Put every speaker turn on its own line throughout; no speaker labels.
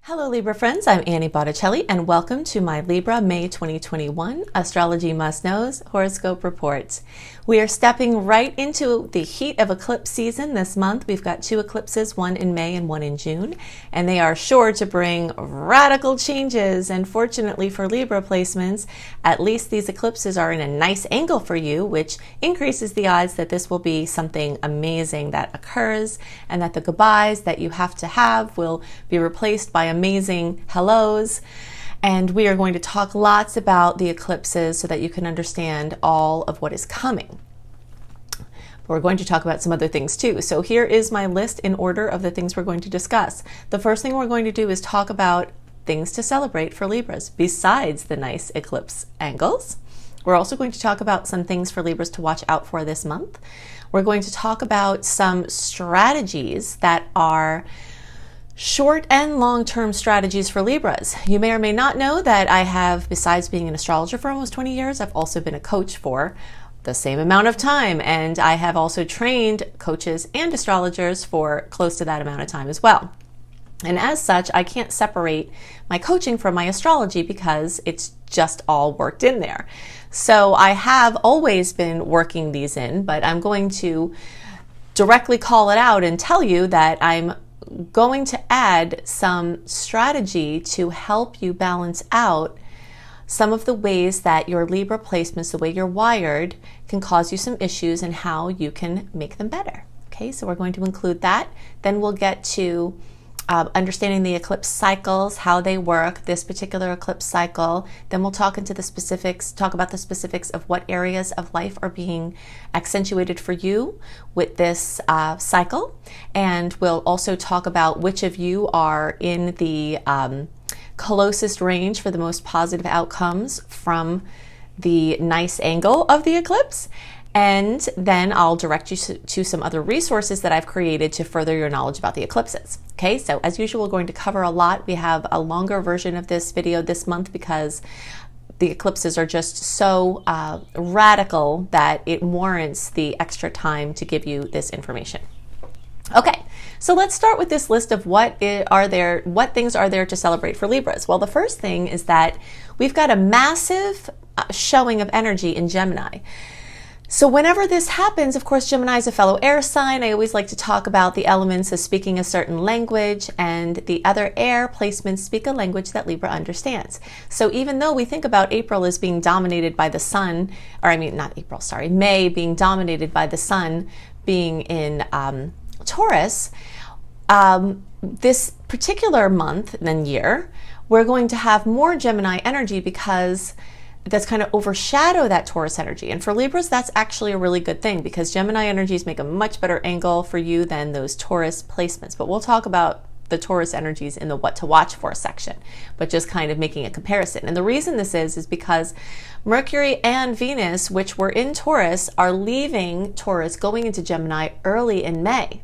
Hello Libra friends, I'm Annie Botticelli and welcome to my Libra May 2021 Astrology Must Knows Horoscope Report. We are stepping right into the heat of eclipse season this month. We've got two eclipses, one in May and one in June, and they are sure to bring radical changes. And fortunately for Libra placements, at least these eclipses are in a nice angle for you, which increases the odds that this will be something amazing that occurs and that the goodbyes that you have to have will be replaced by amazing hellos. And we are going to talk lots about the eclipses so that you can understand all of what is coming. But we're going to talk about some other things too. So here is my list in order of the things we're going to discuss. The first thing we're going to do is talk about things to celebrate for Libras besides the nice eclipse angles. We're also going to talk about some things for Libras to watch out for this month. We're going to talk about some strategies that are short and long-term strategies for Libras. You may or may not know that I have, besides being an astrologer for almost 20 years, I've also been a coach for the same amount of time. And I have also trained coaches and astrologers for close to that amount of time as well. And as such, I can't separate my coaching from my astrology because it's just all worked in there. So I have always been working these in, but I'm going to directly call it out and tell you that I'm going to add some strategy to help you balance out some of the ways that your Libra placements, the way you're wired, can cause you some issues and how you can make them better. Okay, so we're going to include that. Then we'll get to understanding the eclipse cycles, how they work, this particular eclipse cycle. Then we'll talk about the specifics of what areas of life are being accentuated for you with this cycle. And we'll also talk about which of you are in the closest range for the most positive outcomes from the nice angle of the eclipse. And then I'll direct you to some other resources that I've created to further your knowledge about the eclipses. Okay, so as usual, we're going to cover a lot. We have a longer version of this video this month because the eclipses are just so radical that it warrants the extra time to give you this information. Okay, so let's start with this list of what things are there to celebrate for Libras. Well, the first thing is that we've got a massive showing of energy in Gemini. So whenever this happens, of course, Gemini is a fellow air sign. I always like to talk about the elements of speaking a certain language, and the other air placements speak a language that Libra understands. So even though we think about April as being dominated by the sun, May being dominated by the sun being in Taurus, this particular month and year, we're going to have more Gemini energy because that's kind of overshadow that Taurus energy. And for Libras, that's actually a really good thing because Gemini energies make a much better angle for you than those Taurus placements. But we'll talk about the Taurus energies in the what to watch for section, but just kind of making a comparison. And the reason this is because Mercury and Venus, which were in Taurus, are leaving Taurus, going into Gemini early in May.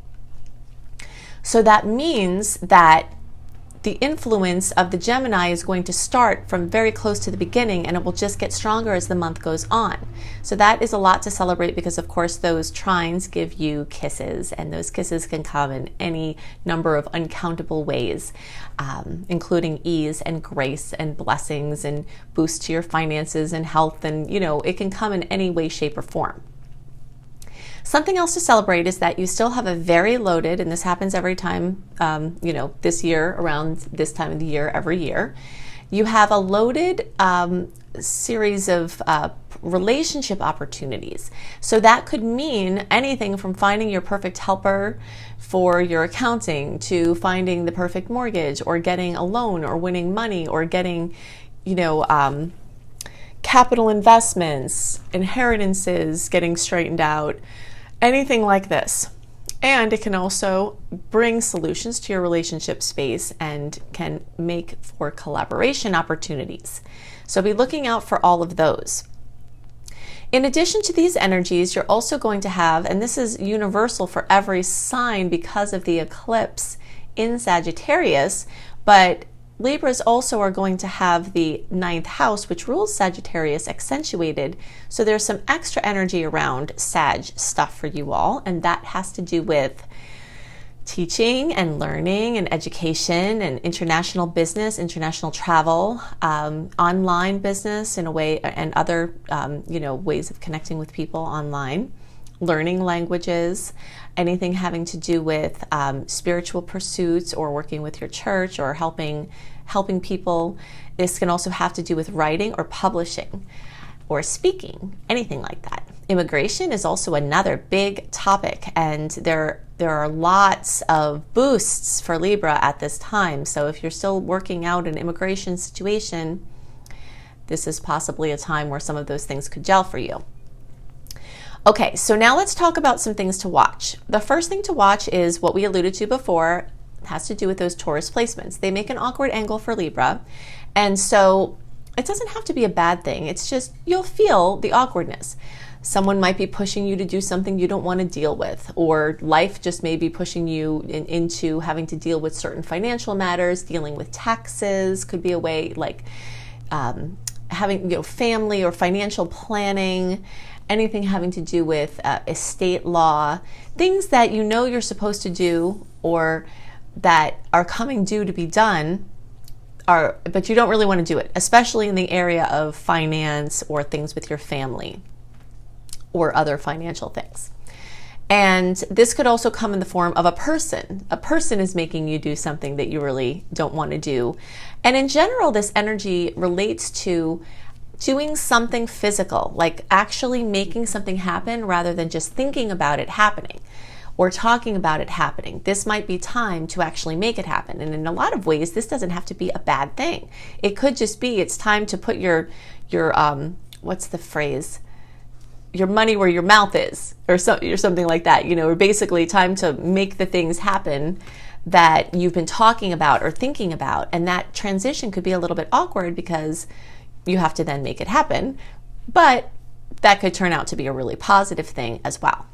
So that means that the influence of the Gemini is going to start from very close to the beginning, and it will just get stronger as the month goes on. So that is a lot to celebrate because, of course, those trines give you kisses, and those kisses can come in any number of uncountable ways, including ease and grace and blessings and boost to your finances and health, and it can come in any way, shape, or form. Something else to celebrate is that you still have a very loaded, and this happens every time, this year, around this time of the year, every year, you have a loaded series of relationship opportunities. So that could mean anything from finding your perfect helper for your accounting to finding the perfect mortgage or getting a loan or winning money or getting, capital investments, inheritances getting straightened out, anything like this. And it can also bring solutions to your relationship space and can make for collaboration opportunities. So be looking out for all of those. In addition to these energies, you're also going to have, and this is universal for every sign because of the eclipse in Sagittarius, but Libras also are going to have the 9th house, which rules Sagittarius, accentuated. So there's some extra energy around Sag stuff for you all, and that has to do with teaching and learning and education and international business, international travel, online business in a way, and other ways of connecting with people online, learning languages, anything having to do with spiritual pursuits or working with your church or helping people. This can also have to do with writing or publishing or speaking, anything like that. Immigration is also another big topic, and there are lots of boosts for Libra at this time. So if you're still working out an immigration situation, this is possibly a time where some of those things could gel for you. Okay, so now let's talk about some things to watch. The first thing to watch is what we alluded to before. It has to do with those Taurus placements. They make an awkward angle for Libra, and so it doesn't have to be a bad thing. It's just you'll feel the awkwardness. Someone might be pushing you to do something you don't want to deal with, or life just may be pushing you into having to deal with certain financial matters. Dealing with taxes could be a way, like having family or financial planning, anything having to do with estate law, things that you're supposed to do or that are coming due to be done, but you don't really want to do it, especially in the area of finance or things with your family or other financial things. And this could also come in the form of a person. A person is making you do something that you really don't want to do. And in general, this energy relates to doing something physical, like actually making something happen rather than just thinking about it happening or talking about it happening. This might be time to actually make it happen. And in a lot of ways, this doesn't have to be a bad thing. It could just be it's time to put your what's the phrase? Your money where your mouth is, or something like that, or basically time to make the things happen that you've been talking about or thinking about. And that transition could be a little bit awkward because you have to then make it happen, but that could turn out to be a really positive thing as well,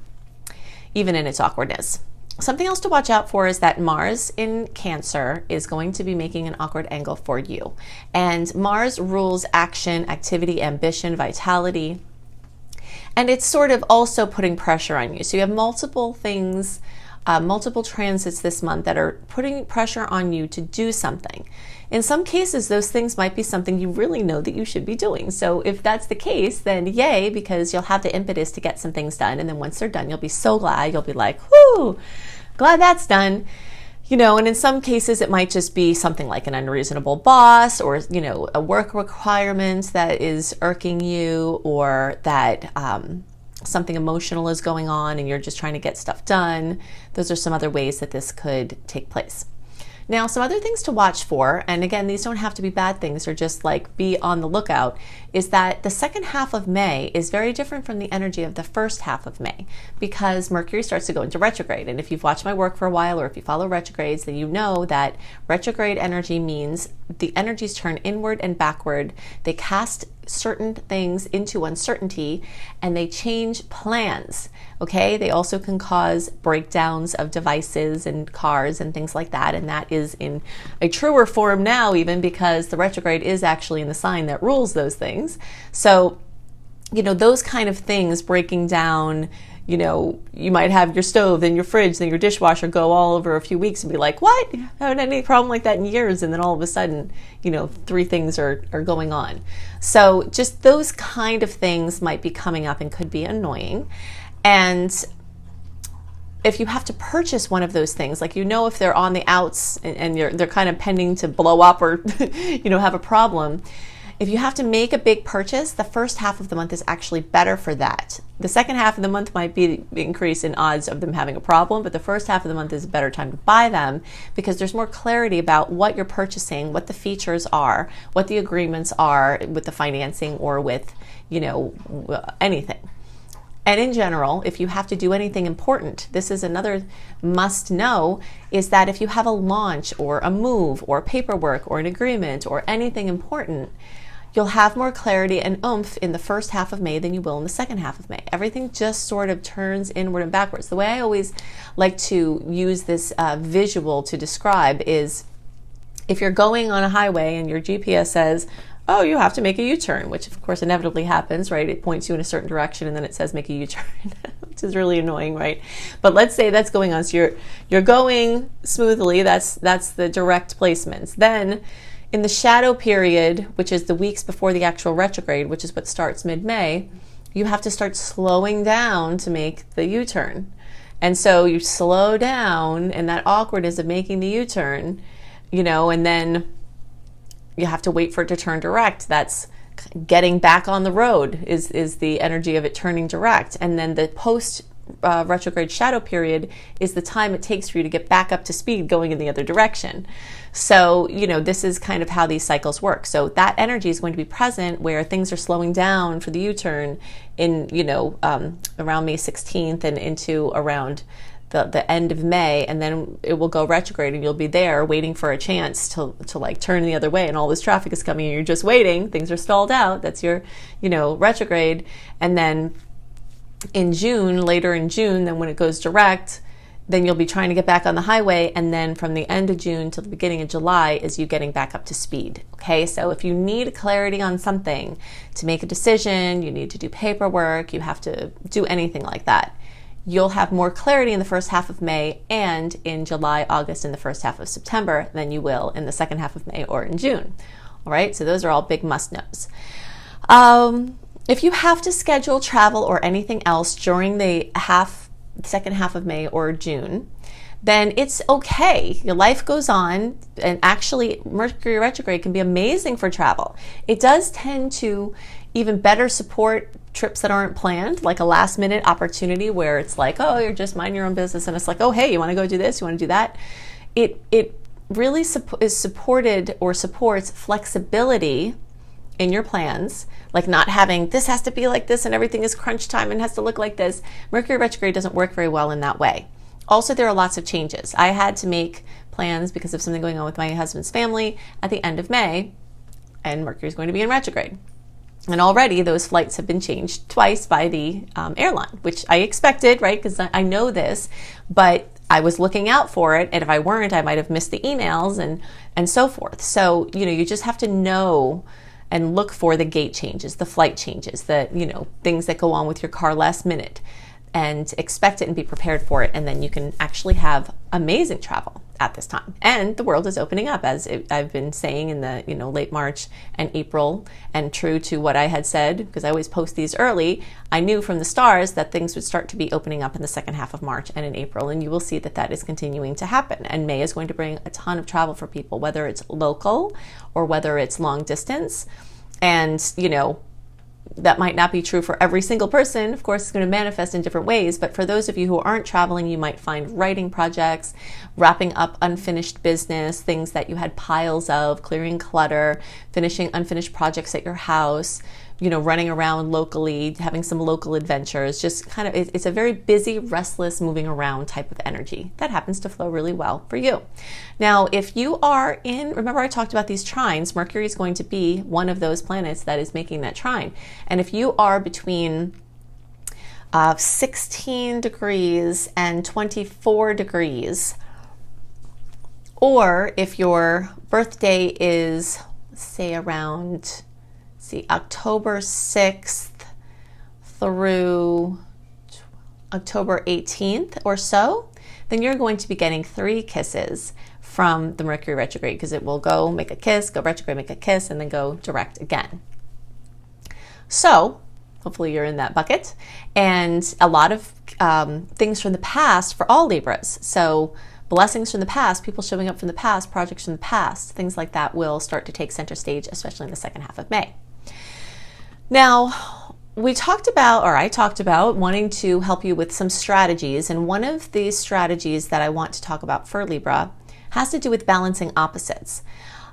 even in its awkwardness. Something else to watch out for is that Mars in Cancer is going to be making an awkward angle for you. And Mars rules action, activity, ambition, vitality. And it's sort of also putting pressure on you. So you have multiple things, multiple transits this month that are putting pressure on you to do something. In some cases, those things might be something you really know that you should be doing. So if that's the case, then yay, because you'll have the impetus to get some things done. And then once they're done, you'll be so glad. You'll be like, whoo, glad that's done. And in some cases, it might just be something like an unreasonable boss or, a work requirement that is irking you, or that something emotional is going on and you're just trying to get stuff done. Those are some other ways that this could take place. Now, some other things to watch for, and again, these don't have to be bad things or just like be on the lookout, is that the second half of May is very different from the energy of the first half of May because Mercury starts to go into retrograde. And if you've watched my work for a while or if you follow retrogrades, then you know that retrograde energy means the energies turn inward and backward. They cast certain things into uncertainty and they change plans. Okay, they also can cause breakdowns of devices and cars and things like that, and that is in a truer form now, even because the retrograde is actually in the sign that rules those things. So those kind of things breaking down, you might have your stove and your fridge and your dishwasher go all over a few weeks and be like, what? I haven't had any problem like that in years. And then all of a sudden, 3 things are going on. So just those kind of things might be coming up and could be annoying. And if you have to purchase one of those things, like if they're on the outs and they're kind of pending to blow up or have a problem, if you have to make a big purchase, the first half of the month is actually better for that. The second half of the month might be the increase in odds of them having a problem, but the first half of the month is a better time to buy them because there's more clarity about what you're purchasing, what the features are, what the agreements are with the financing or with, anything. And in general, if you have to do anything important, this is another must know, is that if you have a launch or a move or paperwork or an agreement or anything important, you'll have more clarity and oomph in the first half of May than you will in the second half of May. Everything just sort of turns inward and backwards. The way I always like to use this visual to describe is if you're going on a highway and your GPS says, oh, you have to make a U-turn, which of course inevitably happens, right? It points you in a certain direction and then it says make a U-turn. which is really annoying, right? But let's say that's going on. So you're going smoothly. That's the direct placements. Then in the shadow period, which is the weeks before the actual retrograde, which is what starts mid-May, you have to start slowing down to make the U-turn. And so you slow down, and that awkwardness of making the U-turn, and then you have to wait for it to turn direct. That's getting back on the road is the energy of it turning direct. And then the post retrograde shadow period is the time it takes for you to get back up to speed going in the other direction. So, this is kind of how these cycles work. So that energy is going to be present where things are slowing down for the U-turn in, around May 16th and into around the end of May, and then it will go retrograde, and you'll be there waiting for a chance to like turn the other way, and all this traffic is coming and you're just waiting. Things are stalled out. That's your, retrograde. And then in June, later in June, then when it goes direct, then you'll be trying to get back on the highway. And then from the end of June till the beginning of July is you getting back up to speed. Okay, so if you need clarity on something, to make a decision, you need to do paperwork, you have to do anything like that, you'll have more clarity in the first half of May and in July, August, and the first half of September than you will in the second half of May or in June. All right, so those are all big must-knows. If you have to schedule travel or anything else during the second half of May or June, then it's okay. Your life goes on, and actually Mercury retrograde can be amazing for travel. It does tend to even better support trips that aren't planned, like a last minute opportunity where it's like, oh, you're just minding your own business, and it's like, oh, hey, you want to go do this, you want to do that. It really is supported or supports flexibility in your plans, like not having this has to be like this and everything is crunch time and has to look like this. Mercury retrograde doesn't work very well in that way. Also, there are lots of changes. I had to make plans because of something going on with my husband's family at the end of May, and Mercury is going to be in retrograde. And already those flights have been changed twice by the airline, which I expected, right? Because I know this, but I was looking out for it. And if I weren't, I might have missed the emails and so forth. So, you just have to know and look for the gate changes, the flight changes, the, things that go on with your car last minute, and expect it and be prepared for it. And then you can actually have amazing travel at this time. And the world is opening up, as I've been saying in the, late March and April, and true to what I had said, because I always post these early, I knew from the stars that things would start to be opening up in the second half of March and in April. And you will see that that is continuing to happen. And May is going to bring a ton of travel for people, whether it's local or whether it's long distance. And, that might not be true for every single person. Of course, it's going to manifest in different ways. But for those of you who aren't traveling, you might find writing projects, wrapping up unfinished business, things that you had piles of, clearing clutter, finishing unfinished projects at your house, running around locally, having some local adventures. Just kind of, it's a very busy, restless, moving around type of energy that happens to flow really well for you. Now, if you are remember I talked about these trines, Mercury is going to be one of those planets that is making that trine. And if you are between 16 degrees and 24 degrees, or if your birthday is, say, around October 6th through October 18th or so, then you're going to be getting 3 kisses from the Mercury retrograde, because it will go make a kiss, go retrograde, make a kiss, and then go direct again. So hopefully you're in that bucket. And a lot of things from the past for all Libras. So blessings from the past, people showing up from the past, projects from the past, things like that will start to take center stage, especially in the second half of May. Now, I talked about wanting to help you with some strategies, and one of these strategies that I want to talk about for Libra has to do with balancing opposites.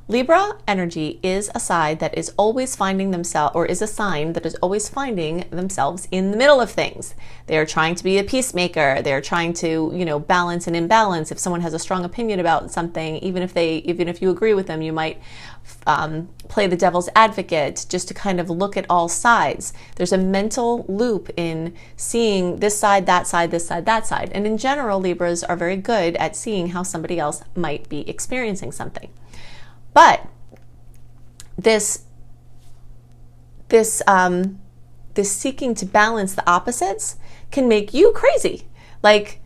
Libra energy is a side that is always finding themselves, or is a sign that is always finding themselves in the middle of things. They're trying to be a peacemaker. They're trying to, balance an imbalance. If someone has a strong opinion about something, even if you agree with them, you might play the devil's advocate just to kind of look at all sides. There's a mental loop in seeing this side, that side, this side, that side. And in general, Libras are very good at seeing how somebody else might be experiencing something. But this this seeking to balance the opposites can make you crazy. Like,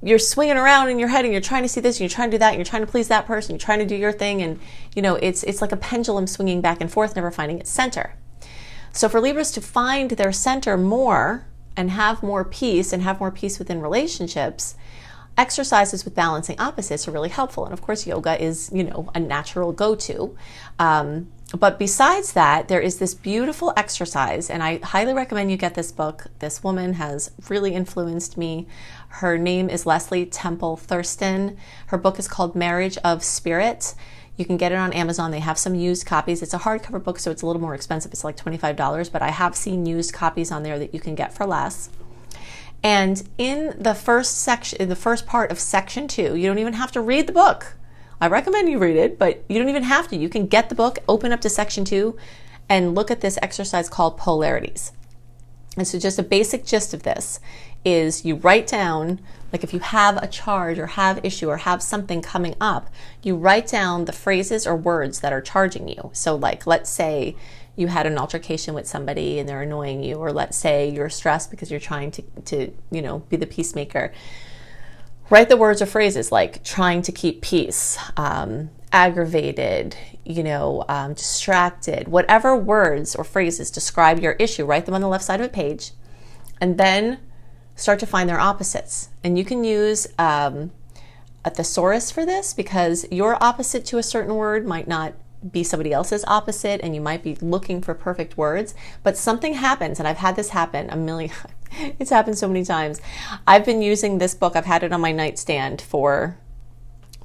you're swinging around in your head and you're trying to see this and you're trying to do that and you're trying to please that person, you're trying to do your thing, and it's like a pendulum swinging back and forth, never finding its center. So for Libras to find their center more and have more peace within relationships, exercises with balancing opposites are really helpful. And of course, yoga is, a natural go-to. But besides that, there is this beautiful exercise, and I highly recommend you get this book. This woman has really influenced me. Her name is Leslie Temple Thurston. Her book is called Marriage of Spirit. You can get it on Amazon. They have some used copies. It's a hardcover book, so it's a little more expensive. It's like $25, but I have seen used copies on there that you can get for less. And in the first section, in the first part of section 2, you don't even have to read the book. I recommend you read it, but you don't even have to. You can get the book, open up to section 2, and look at this exercise called polarities. And so just a basic gist of this is you write down, like if you have a charge or have issue or have something coming up, you write down the phrases or words that are charging you. So like, let's say you had an altercation with somebody and they're annoying you, or let's say you're stressed because you're trying to be the peacemaker. Write the words or phrases like trying to keep peace, aggravated, distracted, whatever words or phrases describe your issue, write them on the left side of a page, and then start to find their opposites. And you can use a thesaurus for this, because your opposite to a certain word might not be somebody else's opposite, and you might be looking for perfect words, but something happens, and I've had this happen it's happened so many times. I've been using this book, I've had it on my nightstand for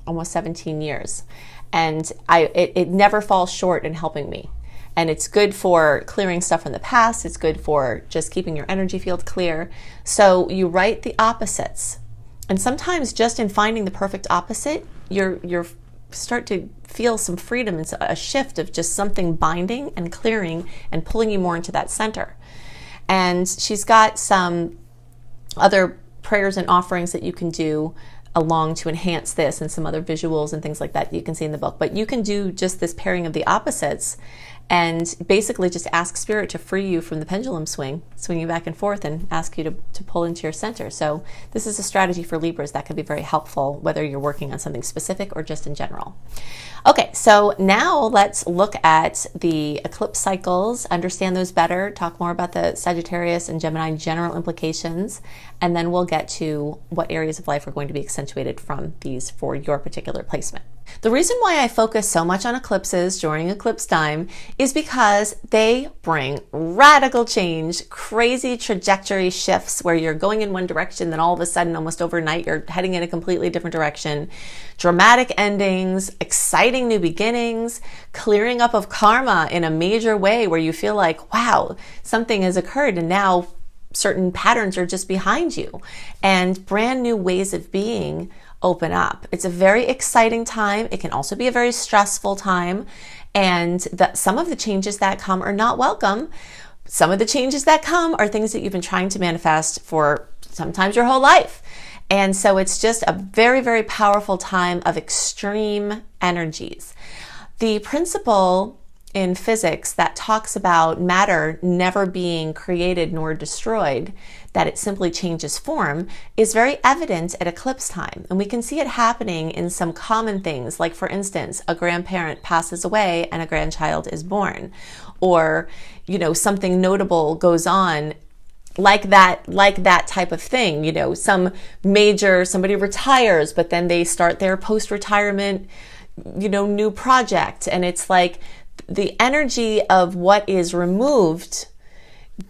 almost 17 years, and it never falls short in helping me. And it's good for clearing stuff from the past, it's good for just keeping your energy field clear. So you write the opposites, and sometimes just in finding the perfect opposite, you're start to feel some freedom and a shift of just something binding and clearing and pulling you more into that center. And she's got some other prayers and offerings that you can do along to enhance this, and some other visuals and things like that you can see in the book. But you can do just this pairing of the opposites and basically just ask Spirit to free you from the pendulum swinging back and forth, and ask you to pull into your center. So this is a strategy for Libras that could be very helpful, whether you're working on something specific or just in general. Okay, so now let's look at the eclipse cycles, understand those better, talk more about the Sagittarius and Gemini general implications, and then we'll get to what areas of life are going to be accentuated from these for your particular placement. The reason why I focus so much on eclipses during eclipse time is because they bring radical change, crazy trajectory shifts where you're going in one direction, then all of a sudden, almost overnight, you're heading in a completely different direction. Dramatic endings, exciting new beginnings, clearing up of karma in a major way where you feel like, wow, something has occurred and now certain patterns are just behind you, and brand new ways of being open up. It's a very exciting time. It can also be a very stressful time, and some of the changes that come are not welcome. Some of the changes that come are things that you've been trying to manifest for sometimes your whole life. And so it's just a very, very powerful time of extreme energies. The principle in physics that talks about matter never being created nor destroyed, that it simply changes form, is very evident at eclipse time. And we can see it happening in some common things, like for instance, a grandparent passes away and a grandchild is born, or something notable goes on like that type of thing. Somebody retires, but then they start their post-retirement new project, and it's like the energy of what is removed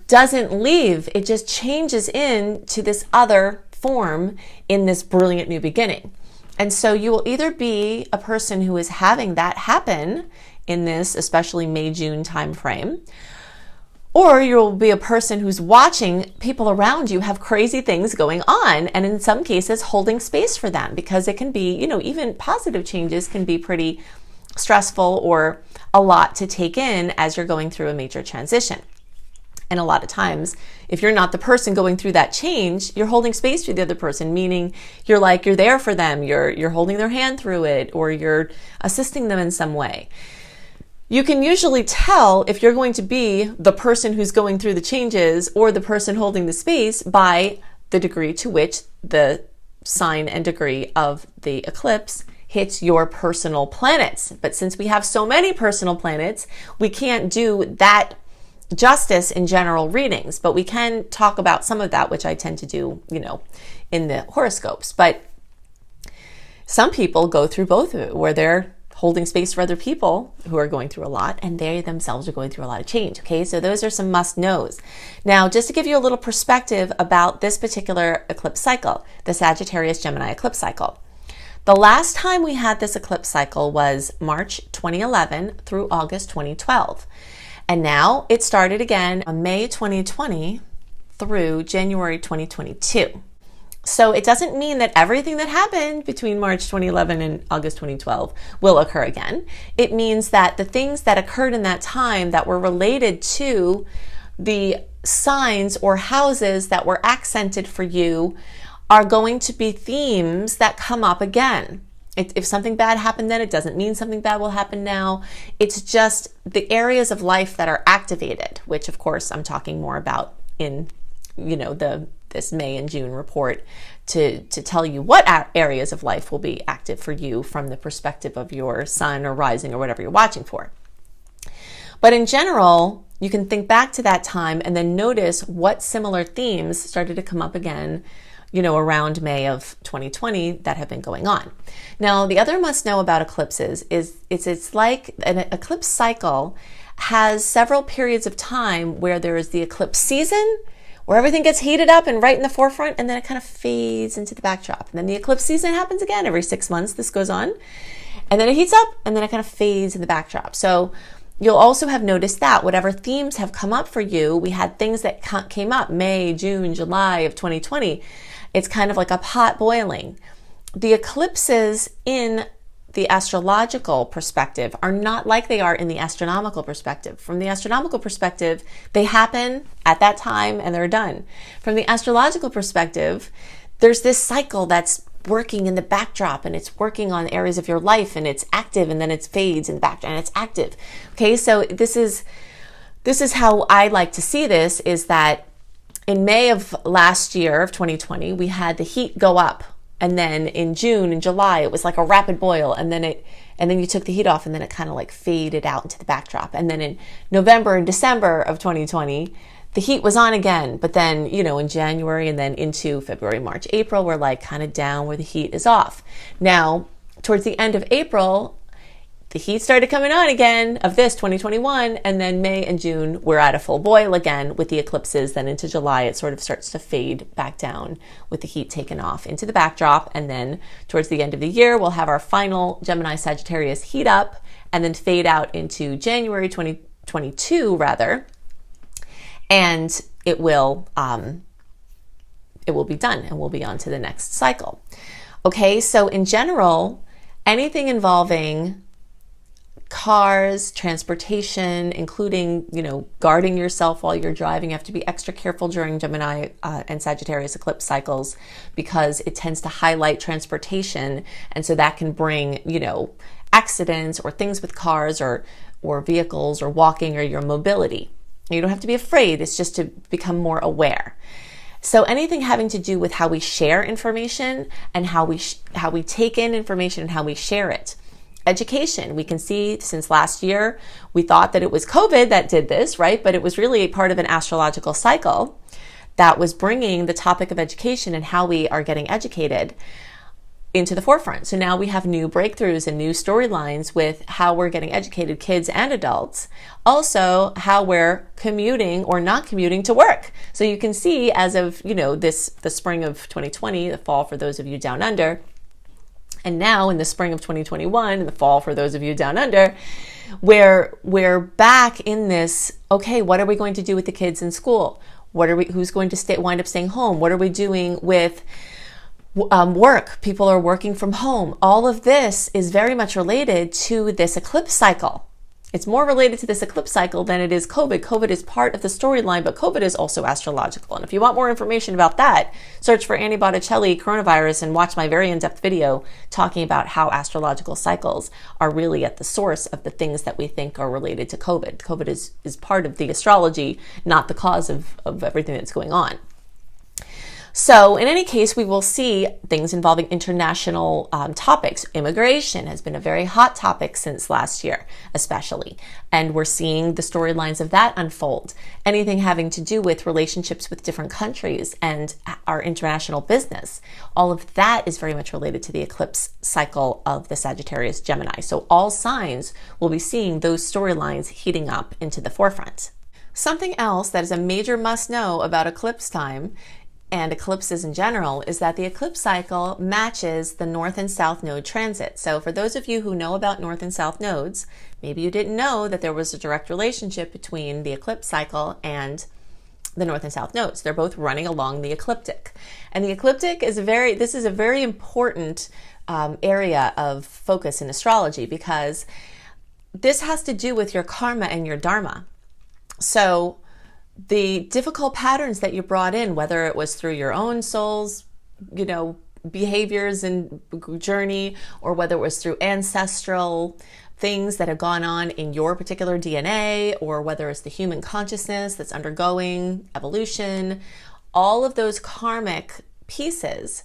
doesn't leave, it just changes into this other form in this brilliant new beginning. And so you will either be a person who is having that happen in this, especially May-June time frame, or you'll be a person who's watching people around you have crazy things going on, and in some cases holding space for them, because it can be, even positive changes can be pretty stressful or a lot to take in as you're going through a major transition. And a lot of times, if you're not the person going through that change, you're holding space for the other person, meaning you're there for them, you're holding their hand through it, or you're assisting them in some way. You can usually tell if you're going to be the person who's going through the changes or the person holding the space by the degree to which the sign and degree of the eclipse hits your personal planets. But since we have so many personal planets, we can't do that justice in general readings, but we can talk about some of that, which I tend to do, in the horoscopes. But some people go through both of it, where they're holding space for other people who are going through a lot, and they themselves are going through a lot of change. Okay, so those are some must-knows. Now, just to give you a little perspective about this particular eclipse cycle, the Sagittarius-Gemini eclipse cycle. The last time we had this eclipse cycle was March 2011 through August 2012. And now it started again on May 2020 through January 2022. So it doesn't mean that everything that happened between March 2011 and August 2012 will occur again. It means that the things that occurred in that time that were related to the signs or houses that were accented for you are going to be themes that come up again. If something bad happened then, it doesn't mean something bad will happen now. It's just the areas of life that are activated, which of course I'm talking more about in, this May and June report to tell you what areas of life will be active for you from the perspective of your sun or rising or whatever you're watching for. But in general, you can think back to that time and then notice what similar themes started to come up again, around May of 2020 that have been going on. Now, the other must know about eclipses is it's like an eclipse cycle has several periods of time where there is the eclipse season, where everything gets heated up and right in the forefront, and then it kind of fades into the backdrop. And then the eclipse season happens again every 6 months. This goes on. And then it heats up, and then it kind of fades in the backdrop. So you'll also have noticed that whatever themes have come up for you, we had things that came up May, June, July of 2020. It's kind of like a pot boiling. The eclipses in the astrological perspective are not like they are in the astronomical perspective. From the astronomical perspective, they happen at that time and they're done. From the astrological perspective, there's this cycle that's working in the backdrop and it's working on areas of your life and it's active and then it fades in the backdrop and it's active. Okay, so this is how I like to see this, is that in May of last year of 2020, we had the heat go up. And then in June and July, it was like a rapid boil. And then you took the heat off and then it kind of like faded out into the backdrop. And then in November and December of 2020, the heat was on again. But then, in January and then into February, March, April, we're like kind of down where the heat is off. Now, towards the end of April, the heat started coming on again of this 2021, and then May and June we're at a full boil again with the eclipses. Then into July it sort of starts to fade back down with the heat taken off into the backdrop, and then towards the end of the year we'll have our final Gemini Sagittarius heat up and then fade out into January 2022 rather, and it will be done and we'll be on to the next cycle. Okay, so in general, anything involving cars, transportation, including, guarding yourself while you're driving. You have to be extra careful during Gemini and Sagittarius eclipse cycles because it tends to highlight transportation. And so that can bring, accidents or things with cars or vehicles or walking or your mobility. You don't have to be afraid. It's just to become more aware. So anything having to do with how we share information and how we take in information and how we share it. Education, we can see since last year, we thought that it was COVID that did this, right? But it was really a part of an astrological cycle that was bringing the topic of education and how we are getting educated into the forefront. So now we have new breakthroughs and new storylines with how we're getting educated, kids and adults. Also, how we're commuting or not commuting to work. So you can see as of, the spring of 2020, the fall for those of you down under, and now in the spring of 2021, in the fall for those of you down under, where we're back in this, okay, what are we going to do with the kids in school? Who's going to wind up staying home? What are we doing with work? People are working from home. All of this is very much related to this eclipse cycle. It's more related to this eclipse cycle than it is COVID. COVID is part of the storyline, but COVID is also astrological. And if you want more information about that, search for Annie Botticelli coronavirus and watch my very in-depth video talking about how astrological cycles are really at the source of the things that we think are related to COVID. COVID is part of the astrology, not the cause of everything that's going on. So in any case, we will see things involving international topics. Immigration has been a very hot topic since last year, especially. And we're seeing the storylines of that unfold. Anything having to do with relationships with different countries and our international business. All of that is very much related to the eclipse cycle of the Sagittarius Gemini. So all signs will be seeing those storylines heating up into the forefront. Something else that is a major must know about eclipse time and eclipses in general is that the eclipse cycle matches the North and South node transit. So for those of you who know about North and South nodes, maybe you didn't know that there was a direct relationship between the eclipse cycle and the North and South nodes. They're both running along the ecliptic. And the ecliptic is this is a very important area of focus in astrology, because this has to do with your karma and your dharma. So the difficult patterns that you brought in, whether it was through your own soul's, behaviors and journey, or whether it was through ancestral things that have gone on in your particular DNA, or whether it's the human consciousness that's undergoing evolution, all of those karmic pieces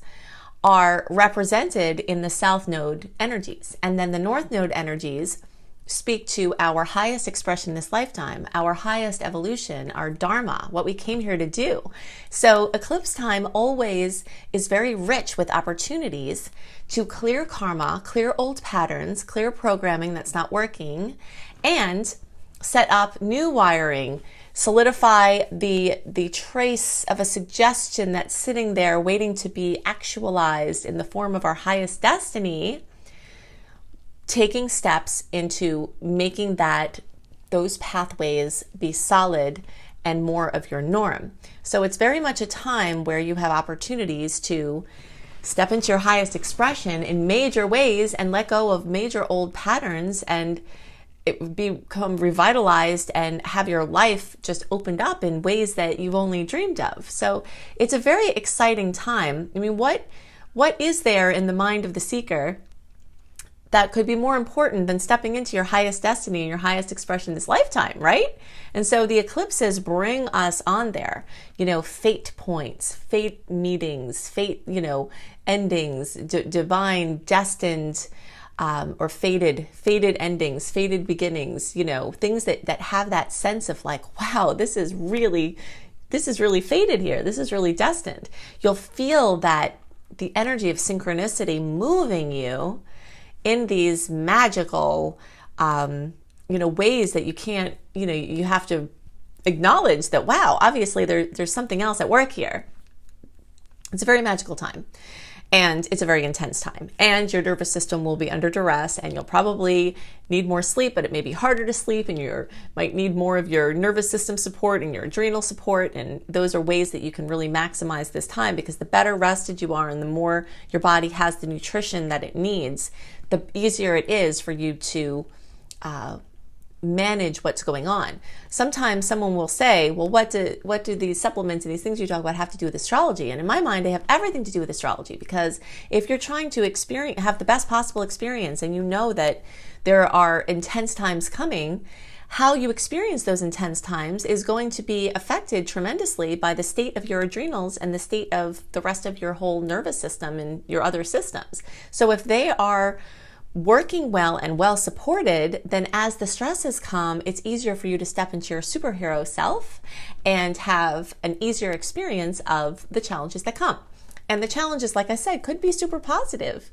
are represented in the South Node energies. And then the North Node energies speak to our highest expression this lifetime, our highest evolution, our dharma, what we came here to do. So eclipse time always is very rich with opportunities to clear karma, clear old patterns, clear programming that's not working, and set up new wiring, solidify the trace of a suggestion that's sitting there waiting to be actualized in the form of our highest destiny, taking steps into making those pathways be solid and more of your norm. So it's very much a time where you have opportunities to step into your highest expression in major ways and let go of major old patterns and become revitalized and have your life just opened up in ways that you've only dreamed of. So it's a very exciting time. I mean, what is there in the mind of the seeker that could be more important than stepping into your highest destiny and your highest expression this lifetime, right? And so the eclipses bring us on there, fate points, fate meetings, fate, endings, divine, destined, or fated endings, fated beginnings, things that have that sense of like, wow, this is really fated here. This is really destined. You'll feel that the energy of synchronicity moving you in these magical, ways that you can't, you have to acknowledge that, wow, obviously there's something else at work here. It's a very magical time, and it's a very intense time, and your nervous system will be under duress, and you'll probably need more sleep, but it may be harder to sleep, and you might need more of your nervous system support and your adrenal support, and those are ways that you can really maximize this time, because the better rested you are and the more your body has the nutrition that it needs, the easier it is for you to manage what's going on. Sometimes someone will say, well, what do these supplements and these things you talk about have to do with astrology? And in my mind, they have everything to do with astrology, because if you're trying to have the best possible experience, and you know that there are intense times coming, how you experience those intense times is going to be affected tremendously by the state of your adrenals and the state of the rest of your whole nervous system and your other systems. So if they are working well and well supported, then as the stresses come, it's easier for you to step into your superhero self and have an easier experience of the challenges that come. And the challenges, like I said, could be super positive,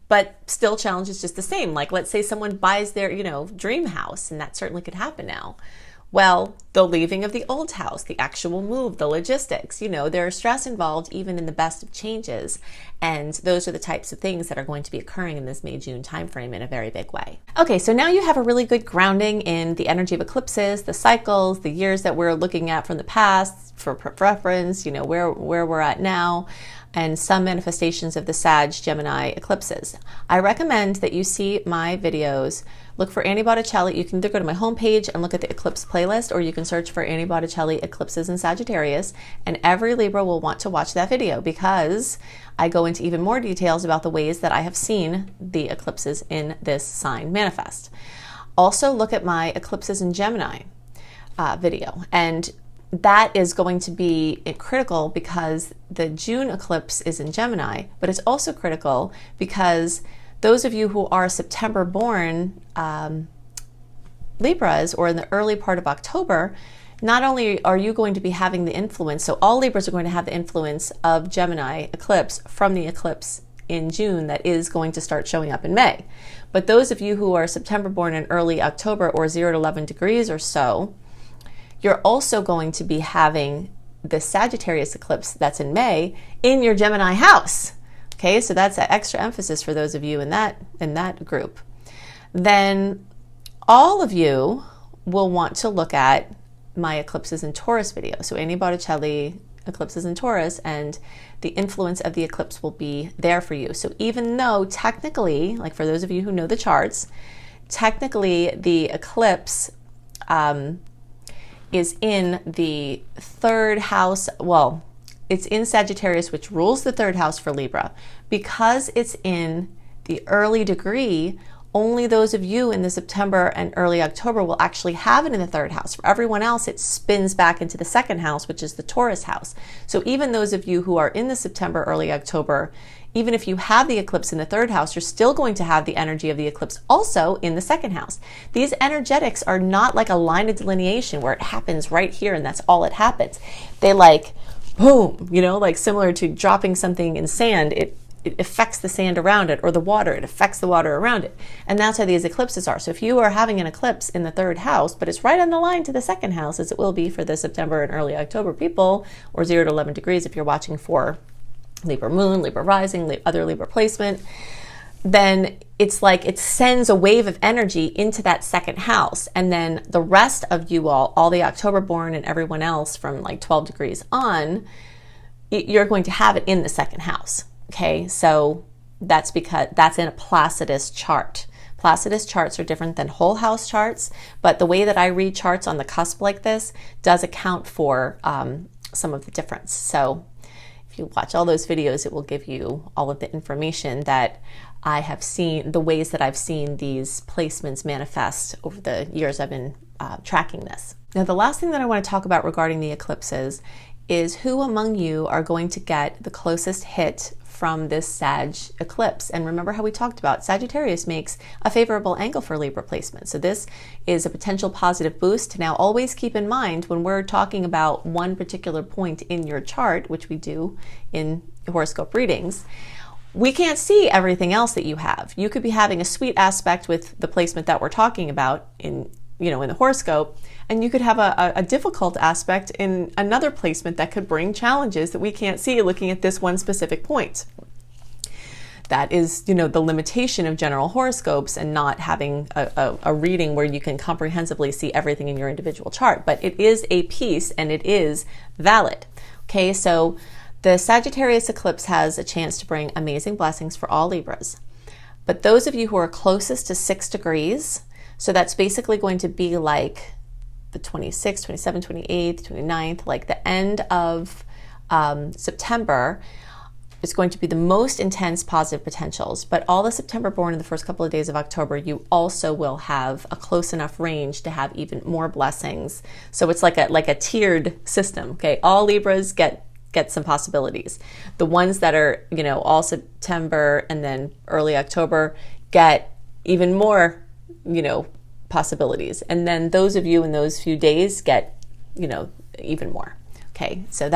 but still challenges just the same. Like, let's say someone buys their, dream house, and that certainly could happen now. Well, the leaving of the old house, the actual move, the logistics, there is stress involved even in the best of changes. And those are the types of things that are going to be occurring in this May-June timeframe in a very big way. Okay, so now you have a really good grounding in the energy of eclipses, the cycles, the years that we're looking at from the past for reference, where we're at now. and some manifestations of the Sag Gemini eclipses. I recommend that you see my videos. Look for Annie Botticelli. You can either go to my homepage and look at the eclipse playlist, or you can search for Annie Botticelli eclipses in Sagittarius, and every Libra will want to watch that video because I go into even more details about the ways that I have seen the eclipses in this sign manifest. Also look at my eclipses in Gemini video, and that is going to be critical because the June eclipse is in Gemini, but it's also critical because those of you who are September born Libras, or in the early part of October, not only are you going to be having the influence, so all Libras are going to have the influence of Gemini eclipse from the eclipse in June that is going to start showing up in May. But those of you who are September born in early October, or 0 to 11 degrees or so, you're also going to be having the Sagittarius eclipse that's in May in your Gemini house. Okay, so that's an extra emphasis for those of you in that group. Then all of you will want to look at my eclipses in Taurus video. So Annie Botticelli eclipses in Taurus, and the influence of the eclipse will be there for you. So even though technically, like for those of you who know the charts, technically the eclipse is in the third house. Well, it's in Sagittarius, which rules the third house for Libra. Because it's in the early degree, only those of you in the September and early October will actually have it in the third house. For everyone else, it spins back into the second house, which is the Taurus house. So even those of you who are in the September, early October, even if you have the eclipse in the third house, you're still going to have the energy of the eclipse also in the second house. These energetics are not like a line of delineation where it happens right here and that's all it happens. They like, boom, you know, like similar to dropping something in sand, it affects the sand around it, or the water, it affects the water around it. And that's how these eclipses are. So if you are having an eclipse in the third house, but it's right on the line to the second house, as it will be for the September and early October people, or 0 to 11 degrees if you're watching for Libra moon, Libra rising, other Libra placement, then it's like it sends a wave of energy into that second house. And then the rest of you all the October born and everyone else from like 12 degrees on, you're going to have it in the second house. Okay, so that's because that's in a Placidus chart. Placidus charts are different than whole house charts, but the way that I read charts on the cusp like this does account for some of the difference. So if you watch all those videos, it will give you all of the information that I have seen, the ways that I've seen these placements manifest over the years I've been tracking this. Now, the last thing that I want to talk about regarding the eclipses is who among you are going to get the closest hit from this Sag eclipse. And remember how we talked about Sagittarius makes a favorable angle for Libra placement. So this is a potential positive boost. Now always keep in mind when we're talking about one particular point in your chart, which we do in horoscope readings, we can't see everything else that you have. You could be having a sweet aspect with the placement that we're talking about in the horoscope, and you could have a difficult aspect in another placement that could bring challenges that we can't see looking at this one specific point. That is, the limitation of general horoscopes and not having a reading where you can comprehensively see everything in your individual chart. But it is a piece and it is valid. Okay, so the Sagittarius eclipse has a chance to bring amazing blessings for all Libras. But those of you who are closest to 6 degrees, so that's basically going to be like the 26th, 27th, 28th, 29th, like the end of September is going to be the most intense positive potentials. But all the September born in the first couple of days of October, you also will have a close enough range to have even more blessings. So it's like a tiered system. Okay, all Libras get some possibilities. The ones that are all September and then early October get even more possibilities. And then those of you in those few days get, even more. Okay, so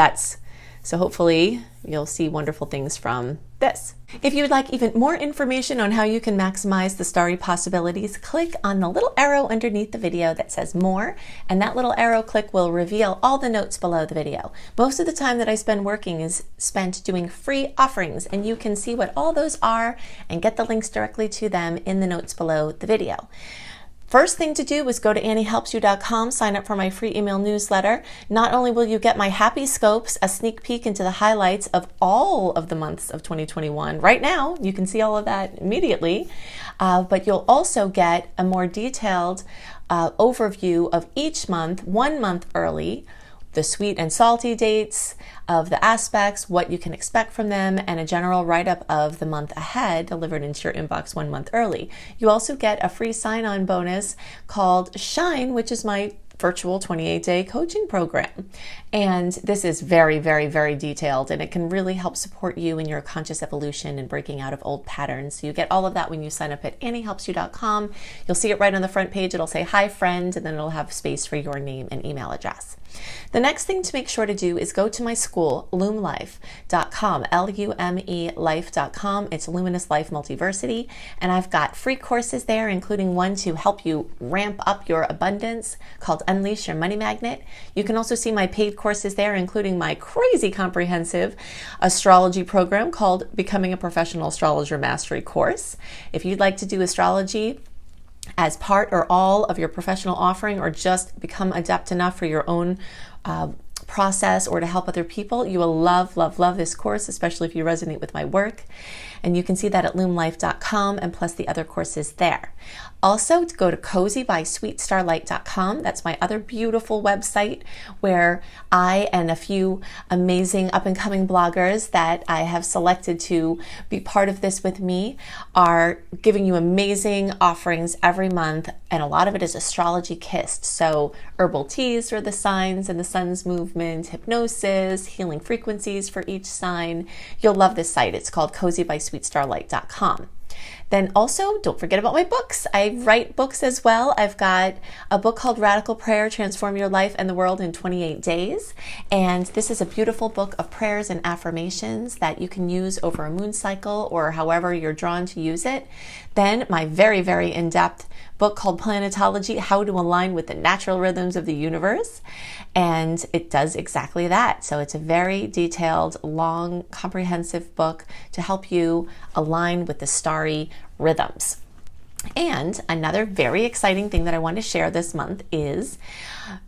hopefully you'll see wonderful things from this. If you would like even more information on how you can maximize the starry possibilities, click on the little arrow underneath the video that says more, and that little arrow click will reveal all the notes below the video. Most of the time that I spend working is spent doing free offerings, and you can see what all those are and get the links directly to them in the notes below the video. First thing to do is go to anniehelpsyou.com, sign up for my free email newsletter. Not only will you get my happy scopes, a sneak peek into the highlights of all of the months of 2021. Right now, you can see all of that immediately, but you'll also get a more detailed overview of each month, 1 month early, the sweet and salty dates of the aspects, what you can expect from them, and a general write-up of the month ahead delivered into your inbox 1 month early. You also get a free sign-on bonus called Shine, which is my virtual 28-day coaching program. And this is very, very, very detailed, and it can really help support you in your conscious evolution and breaking out of old patterns. So you get all of that when you sign up at anniehelpsyou.com. You'll see it right on the front page. It'll say, "Hi, friend," and then it'll have space for your name and email address. The next thing to make sure to do is go to my school, lumelife.com, L-U-M-E life.com. It's Luminous Life Multiversity, and I've got free courses there, including one to help you ramp up your abundance called Unleash Your Money Magnet. You can also see my paid courses there, including my crazy comprehensive astrology program called Becoming a Professional Astrologer Mastery course. If you'd like to do astrology as part or all of your professional offering, or just become adept enough for your own process or to help other people, you will love, love, love this course, especially if you resonate with my work. And you can see that at lumelife.com, and plus the other courses there. Also, to go to cozybysweetstarlight.com. That's my other beautiful website where I and a few amazing up-and-coming bloggers that I have selected to be part of this with me are giving you amazing offerings every month, and a lot of it is astrology kissed. So herbal teas for the signs and the sun's movement, hypnosis, healing frequencies for each sign. You'll love this site. It's called cozybysweetstarlight.com. Then also, don't forget about my books. I write books as well. I've got a book called Radical Prayer, Transform Your Life and the World in 28 Days. And this is a beautiful book of prayers and affirmations that you can use over a moon cycle or however you're drawn to use it. Then my very, very in-depth book called Planetology, How to Align with the Natural Rhythms of the Universe. And it does exactly that. So it's a very detailed, long, comprehensive book to help you align with the starry rhythms. And another very exciting thing that I want to share this month is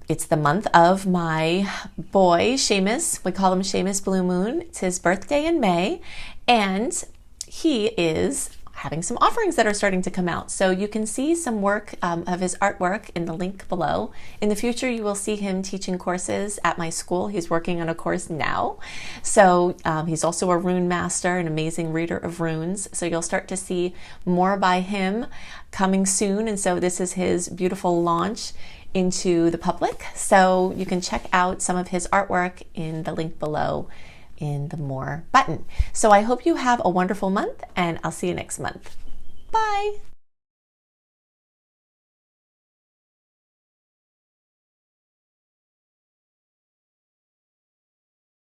it's the month of my boy, Seamus. We call him Seamus Blue Moon. It's his birthday in May, and he is having some offerings that are starting to come out. So you can see some work of his artwork in the link below. In the future, you will see him teaching courses at my school. He's working on a course now. So he's also a rune master, an amazing reader of runes. So you'll start to see more by him coming soon. And so this is his beautiful launch into the public. So you can check out some of his artwork in the link below in the More button. So I hope you have a wonderful month, and I'll see you next month. Bye.